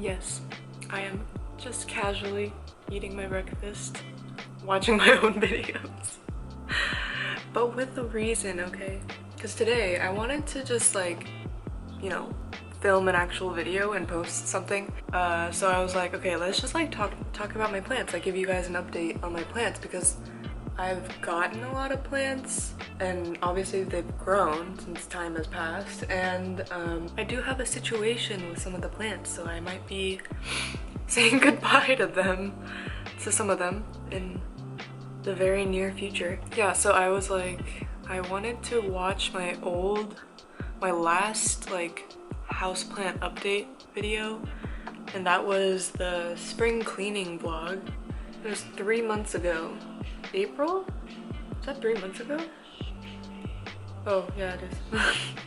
Yes, I am just casually eating my breakfast, watching my own videos. But with a reason, okay? Because today I wanted to just like, you know, film an actual video and post something. So I was like, okay, let's just like talk about my plants. Like give you guys an update on my plants because I've gotten a lot of plants and obviously they've grown since time has passed, and I do have a situation with some of the plants, so I might be saying goodbye to them, to some of them in the very near future. Yeah, so I was like, I wanted to watch my last like houseplant update video, and that was the spring cleaning vlog. It was 3 months ago. April? Is that 3 months ago? Oh yeah, it is.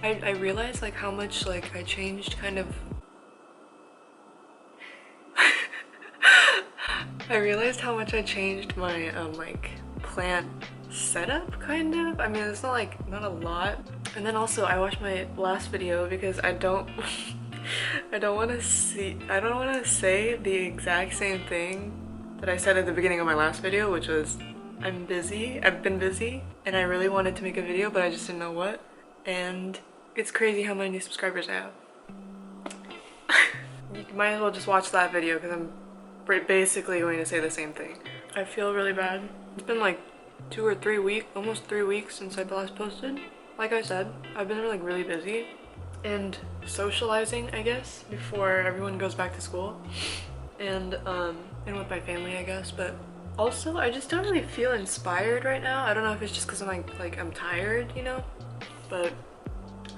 I realized like how much like I changed kind of I realized how much I changed my like plant setup kind of. I mean, it's not like not a lot. And then also I watched my last video because I don't want to say the exact same thing that I said at the beginning of my last video, which was I've been busy, and I really wanted to make a video, but I just didn't know what. And it's crazy how many new subscribers I have. You might as well just watch that video because I'm basically going to say the same thing. I feel really bad. It's been like 2 or 3 weeks, almost 3 weeks since I last posted. Like I said, I've been like really busy and socializing, I guess, before everyone goes back to school, and with my family, I guess. But also, I just don't really feel inspired right now. I don't know if it's just because I'm like I'm tired, you know? But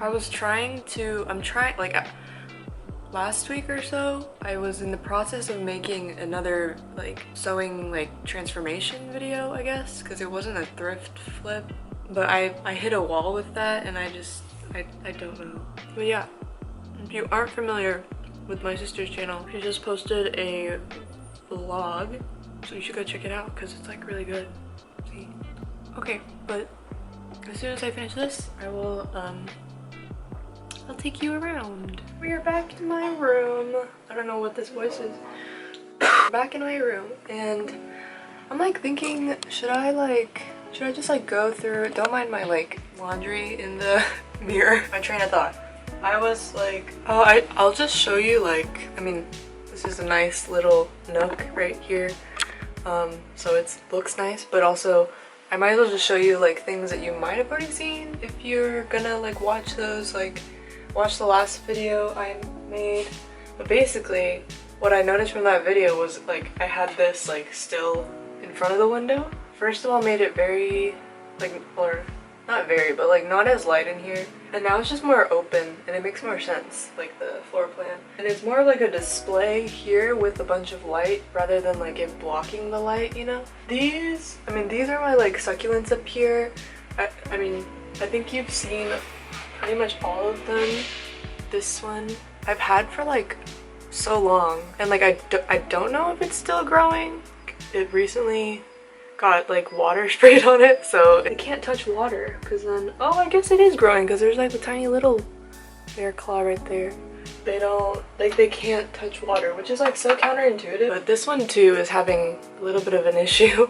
I'm trying, like last week or so, I was in the process of making another like sewing like transformation video, I guess, because it wasn't a thrift flip. But I hit a wall with that, and I don't know. But yeah, if you aren't familiar with my sister's channel, she just posted a vlog. So you should go check it out because it's like really good. See? Okay, but as soon as I finish this, I will I'll take you around. We are back in my room. I don't know what this voice is. Back in my room, and I'm like thinking, should I just like go through, don't mind my like laundry in the mirror. My train of thought. I was like, oh, I'll just show you, like, I mean, this is a nice little nook right here. So it looks nice, but also I might as well just show you like things that you might have already seen if you're gonna like watch those, like watch the last video I made. But basically what I noticed from that video was like I had this like still in front of the window. First of all, made it very like, or not very, but like not as light in here, and now it's just more open and it makes more sense, like the floor plan. And it's more like a display here with a bunch of light rather than like it blocking the light, you know? These are my like succulents up here. I mean, I think you've seen pretty much all of them. This one I've had for like so long, and like I don't know if it's still growing. It recently got like water sprayed on it, so it can't touch water, because then, oh, I guess it is growing because there's like a tiny little bear claw right there. They can't touch water, which is like so counterintuitive. But this one too is having a little bit of an issue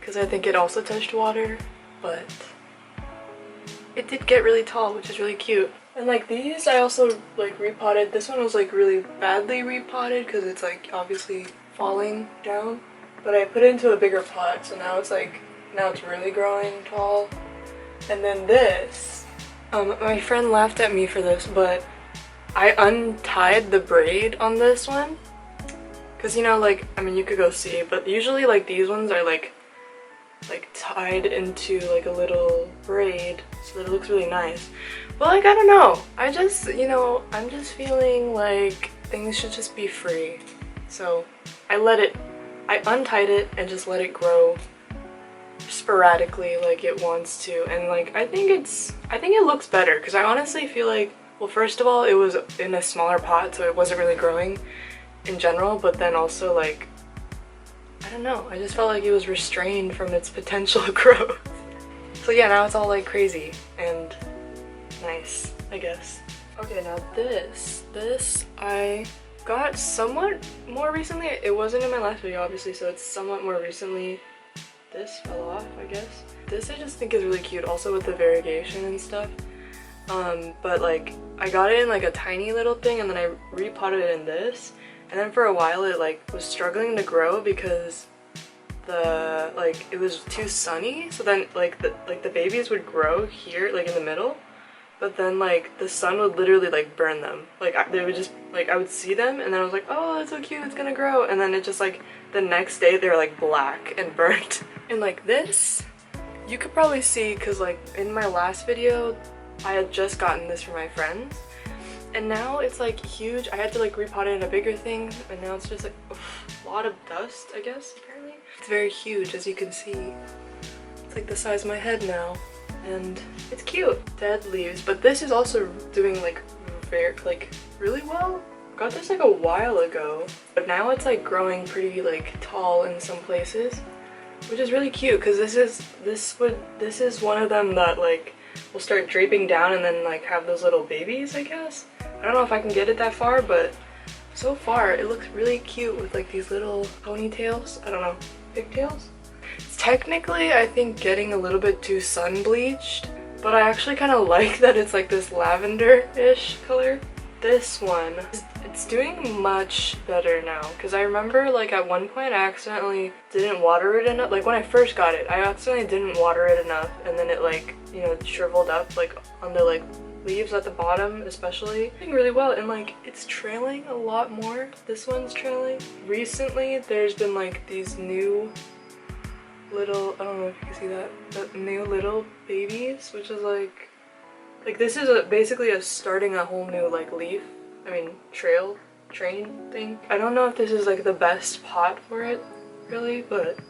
because I think it also touched water, but it did get really tall, which is really cute. And like these I also like repotted. This one was like really badly repotted because it's like obviously falling down. But I put it into a bigger pot, so now it's really growing tall. And then this, my friend laughed at me for this, but I untied the braid on this one. Cause you know, like, I mean, you could go see, but usually like these ones are like tied into like a little braid, so that it looks really nice. But like, I don't know, I just, you know, I'm just feeling like things should just be free. So I untied it and just let it grow sporadically like it wants to, and like I think it looks better because I honestly feel like, well, first of all, it was in a smaller pot, so it wasn't really growing in general, but then also like, I don't know, I just felt like it was restrained from its potential growth. So yeah, now it's all like crazy and nice, I guess. Okay, now this I got somewhat more recently. It wasn't in my last video, obviously, so it's somewhat more recently. This fell off, I guess. This I just think is really cute, also with the variegation and stuff. But like, I got it in like a tiny little thing, and then I repotted it in this. And then for a while it like was struggling to grow because it was too sunny. So then the babies would grow here, like in the middle. But then like the sun would literally like burn them. Like they would just like, I would see them and then I was like, oh, that's so cute, it's gonna grow. And then it just like the next day they were like black and burnt. And like this, you could probably see, because like in my last video I had just gotten this from my friends, and now it's like huge. I had to like repot it in a bigger thing, and now it's just like a lot of dust, I guess, apparently. It's very huge, as you can see. It's like the size of my head now. And it's cute. Dead leaves, but this is also doing like really well. Got this like a while ago, but now it's like growing pretty like tall in some places, which is really cute, because this is one of them that like will start draping down and then like have those little babies, I guess. I don't know if I can get it that far, but so far it looks really cute with like these little ponytails. I don't know, pigtails. It's technically, I think, getting a little bit too sun bleached, but I actually kind of like that it's like this lavender-ish color. This one, it's doing much better now, because I remember like at one point I accidentally didn't water it enough. Like when I first got it, I accidentally didn't water it enough, and then it like, you know, shriveled up like on the like leaves at the bottom especially. Doing really well, and like it's trailing a lot more. This one's trailing. Recently there's been like these new little, I don't know if you can see that, but new little babies, which is like this is basically starting a whole new like train thing. I don't know if this is like the best pot for it really, but it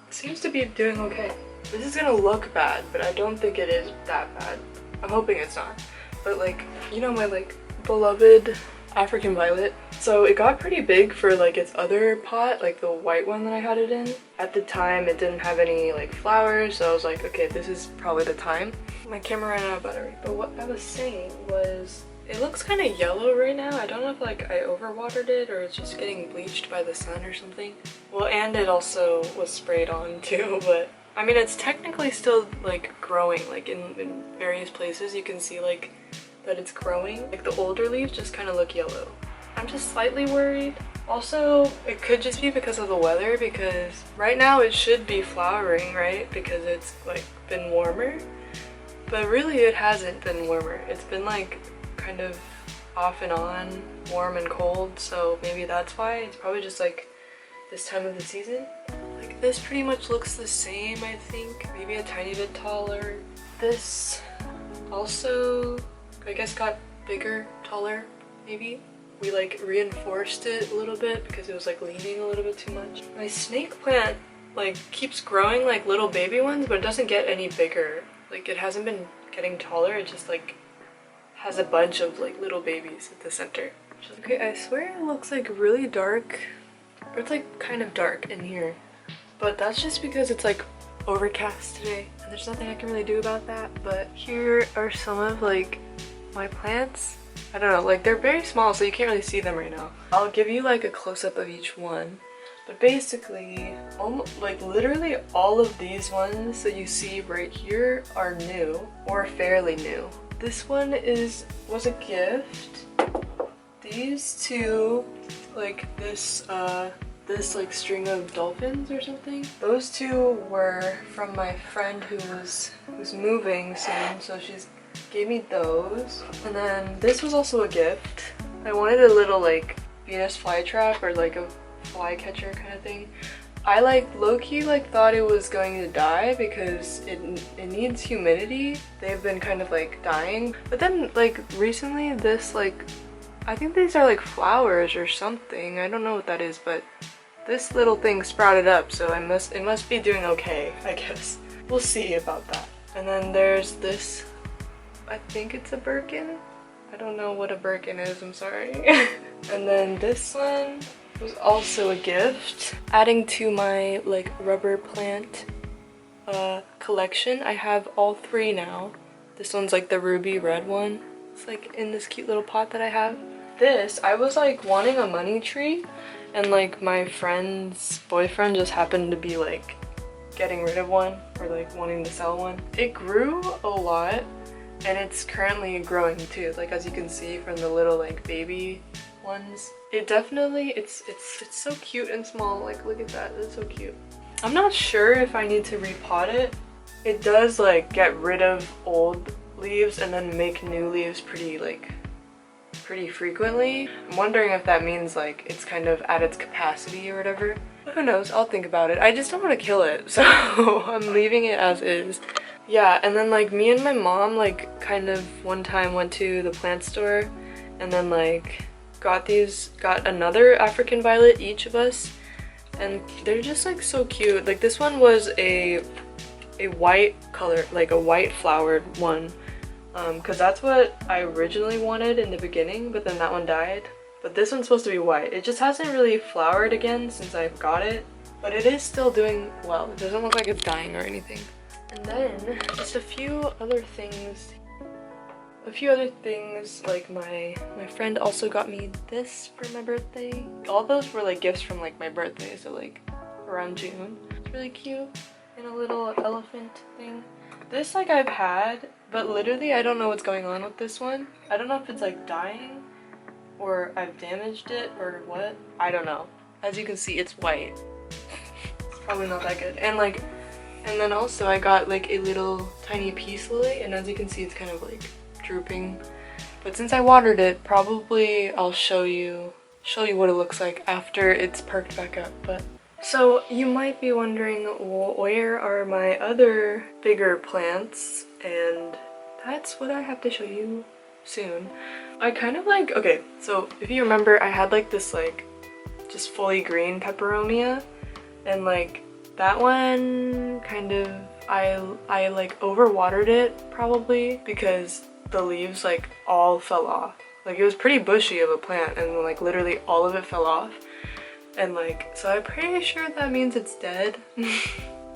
seems to be doing okay. This is gonna look bad, but I don't think it is that bad. I'm hoping it's not. But like, you know, my like beloved African violet, so it got pretty big for like its other pot, like the white one that I had it in. At the time it didn't have any like flowers, so I was like, okay, this is probably the time. My camera ran out of battery, but what I was saying was, it looks kind of yellow right now. I don't know if like I overwatered it or it's just getting bleached by the sun or something. Well, and it also was sprayed on too, but I mean, it's technically still like growing. Like in various places you can see like that it's growing. Like the older leaves just kind of look yellow. I'm just slightly worried. Also, it could just be because of the weather, because right now it should be flowering, right? Because it's like been warmer. But really it hasn't been warmer. It's been like kind of off and on, warm and cold, so maybe that's why. It's probably just like this time of the season. Like this pretty much looks the same, I think. Maybe a tiny bit taller. This also, I guess, got bigger, taller, maybe. We like reinforced it a little bit because it was like leaning a little bit too much. My snake plant like keeps growing like little baby ones, but it doesn't get any bigger. Like it hasn't been getting taller, it just like has a bunch of like little babies at the center. Okay, I swear it looks like really dark, or it's like kind of dark in here, but that's just because it's like overcast today and there's nothing I can really do about that. But here are some of like my plants. I don't know, like they're very small so you can't really see them right now. I'll give you like a close-up of each one. But basically, almost, like literally all of these ones that you see right here are new or fairly new. This one was a gift. These two, like this like string of dolphins or something. Those two were from my friend who's moving soon, so she's gave me those. And then this was also a gift. I wanted a little like Venus flytrap or like a flycatcher kind of thing. I like low-key like thought it was going to die because it needs humidity. They've been kind of like dying. But then like recently this like, I think these are like flowers or something. I don't know what that is, but this little thing sprouted up, so it must be doing okay, I guess. We'll see about that. And then there's this, I think it's a Birkin. I don't know what a Birkin is, I'm sorry. And then this one was also a gift. Adding to my like rubber plant collection, I have all three now. This one's like the ruby red one. It's like in this cute little pot that I have. this, I was like wanting a money tree, and like my friend's boyfriend just happened to be like getting rid of one or like wanting to sell one. It grew a lot and it's currently growing too, like as you can see from the little like baby ones. It definitely, it's so cute and small. Like look at that, it's so cute. I'm not sure if I need to repot it. It does like get rid of old leaves and then make new leaves pretty frequently. I'm wondering if that means like it's kind of at its capacity or whatever. But who knows, I'll think about it. I just don't want to kill it, so I'm leaving it as is. Yeah, and then like me and my mom like kind of one time went to the plant store and then like got another African violet, each of us, and they're just like so cute. Like this one was a white color, like a white flowered one, because that's what I originally wanted in the beginning, but then that one died. But this one's supposed to be white. It just hasn't really flowered again since I got it, but it is still doing well. It doesn't look like it's dying or anything. And then just a few other things, like my friend also got me this for my birthday. All those were like gifts from like my birthday, so like around June. It's really cute. And a little elephant thing. This like I've had, but literally I don't know what's going on with this one. I don't know if it's like dying or I've damaged it or what. I don't know. As you can see, it's white. It's probably not that good. And then also I got like a little tiny peace lily, and as you can see it's kind of like drooping. But since I watered it, probably I'll show you what it looks like after it's perked back up. But so you might be wondering, where are my other bigger plants? And that's what I have to show you soon. I kind of like, okay, so if you remember, I had like this like just fully green peperonia, and like that one kind of, I like overwatered it probably because the leaves like all fell off. Like it was pretty bushy of a plant and like literally all of it fell off. And like, so I'm pretty sure that means it's dead.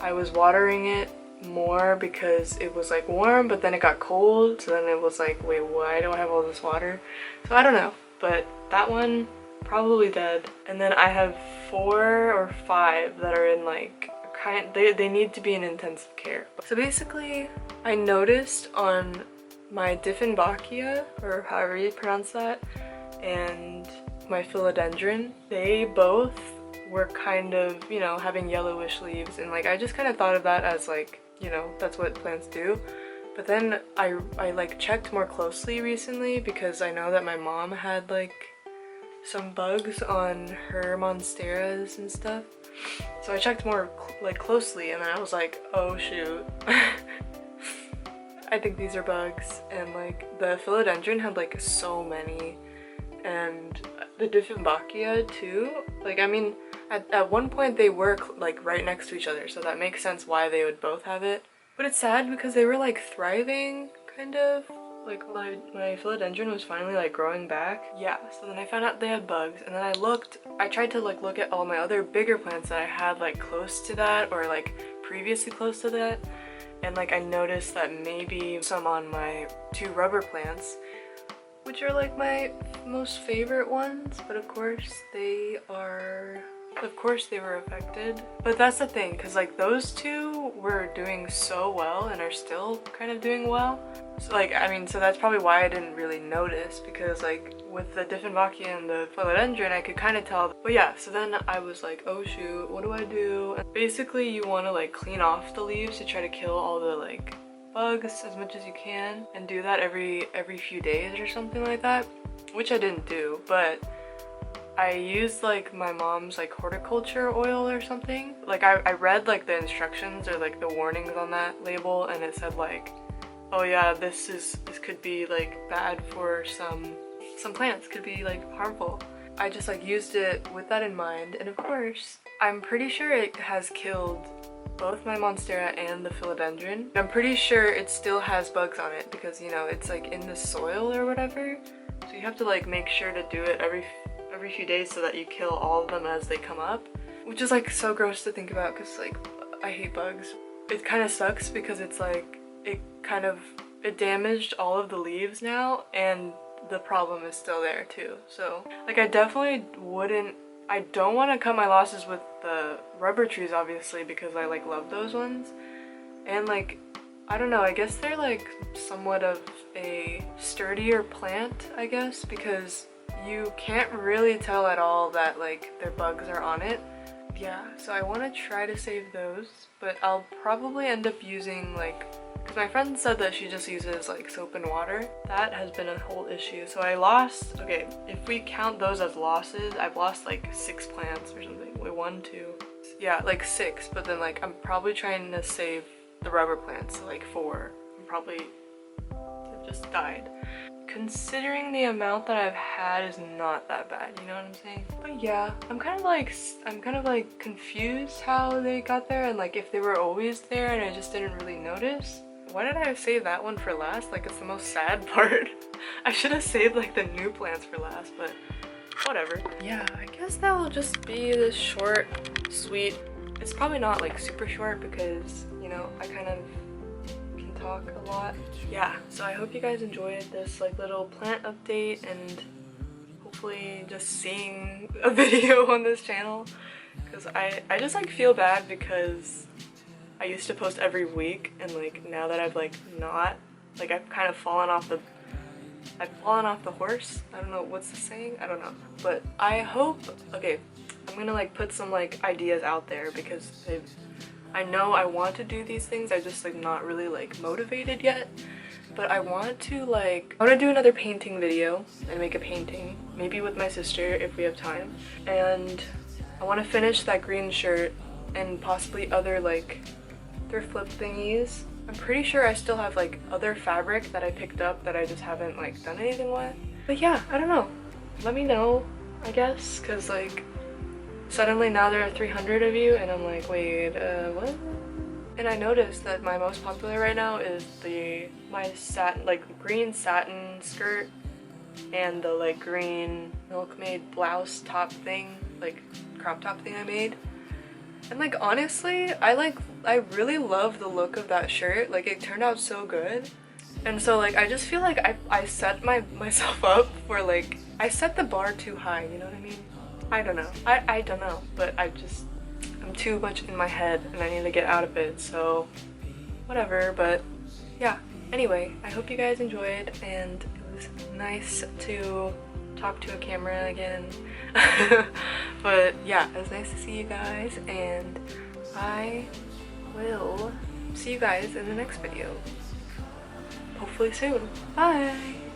I was watering it more because it was like warm, but then it got cold, so then it was like, wait, why do I have all this water? So I don't know, but that one probably dead. And then I have 4 or 5 that are in like they need to be in intensive care. So basically I noticed on my Dieffenbachia, or however you pronounce that, and my philodendron, they both were kind of, you know, having yellowish leaves, and like I just kind of thought of that as like, you know, that's what plants do. But then I like checked more closely recently because I know that my mom had like some bugs on her monsteras and stuff. So I checked more like closely, and then I was like, oh shoot. I think these are bugs. And like the philodendron had like so many, and the Dieffenbachia too. Like I mean, at one point they were like right next to each other, so that makes sense why they would both have it. But it's sad because they were like thriving, kind of. Like my philodendron was finally like growing back. Yeah, so then I found out they had bugs, and then I tried to like look at all my other bigger plants that I had like close to that, or like previously close to that, and like I noticed that maybe some on my 2 rubber plants, which are like my most favorite ones, but of course they were affected. But that's the thing, because like those 2 were doing so well and are still kind of doing well. So like, I mean, so that's probably why I didn't really notice, because like with the Dieffenbachia and the philodendron I could kind of tell. But yeah, so then I was like, oh shoot, what do I do? And basically you want to like clean off the leaves to try to kill all the like bugs as much as you can, and do that every few days or something like that, which I didn't do. But I used like my mom's like horticulture oil or something. Like I read like the instructions or like the warnings on that label, and it said like, oh yeah, this could be like bad for some plants, could be like harmful. I just like used it with that in mind, and of course I'm pretty sure it has killed both my monstera and the philodendron. I'm pretty sure it still has bugs on it because, you know, it's like in the soil or whatever, so you have to like make sure to do it every few days so that you kill all of them as they come up, which is like so gross to think about because like I hate bugs. It kind of sucks because it's like it damaged all of the leaves now, and the problem is still there too. So like I definitely wouldn't, I don't want to cut my losses with the rubber trees obviously because I like love those ones. And like, I don't know, I guess they're like somewhat of a sturdier plant, I guess, because you can't really tell at all that like their bugs are on it. Yeah, so I want to try to save those, but I'll probably end up using like, because my friend said that she just uses like soap and water. That has been a whole issue. So I lost, okay, if we count those as losses, I've lost like 6 plants or something. Wait, 1, 2, yeah, like 6, but then like I'm probably trying to save the rubber plants, so like 4. I'm probably just died. Considering the amount that I've had is not that bad, you know what I'm saying? But yeah, I'm kind of like confused how they got there and like if they were always there and I just didn't really notice. Why did I save that one for last? Like it's the most sad part. I should have saved like the new plants for last, but whatever. Yeah, I guess that will just be this short, sweet. It's probably not like super short because, you know, I kind of can talk a lot. Yeah, so I hope you guys enjoyed this like little plant update and hopefully just seeing a video on this channel, because I just like feel bad because I used to post every week and like now that I've like not, like I've kind of fallen off the horse. I don't know, what's the saying? I don't know. But I hope, okay, I'm gonna like put some like ideas out there because I know I want to do these things. I just like not really like motivated yet. But I want to do another painting video and make a painting, maybe with my sister if we have time. And I want to finish that green shirt and possibly other like thrift flip thingies. I'm pretty sure I still have like other fabric that I picked up that I just haven't like done anything with. But yeah, I don't know. Let me know, I guess, because like suddenly now there are 300 of you and I'm like, wait, what? And I noticed that my most popular right now is my satin, like green satin skirt and the like green milkmaid blouse top thing, like crop top thing I made. And like honestly, I really love the look of that shirt. Like it turned out so good. And so like I just feel like I set myself up for like, I set the bar too high, you know what I mean? I don't know. I don't know, but I'm too much in my head and I need to get out of it, so whatever. But yeah, anyway, I hope you guys enjoyed and it was nice to talk to a camera again. But yeah, it was nice to see you guys and I will see you guys in the next video. Hopefully soon. Bye!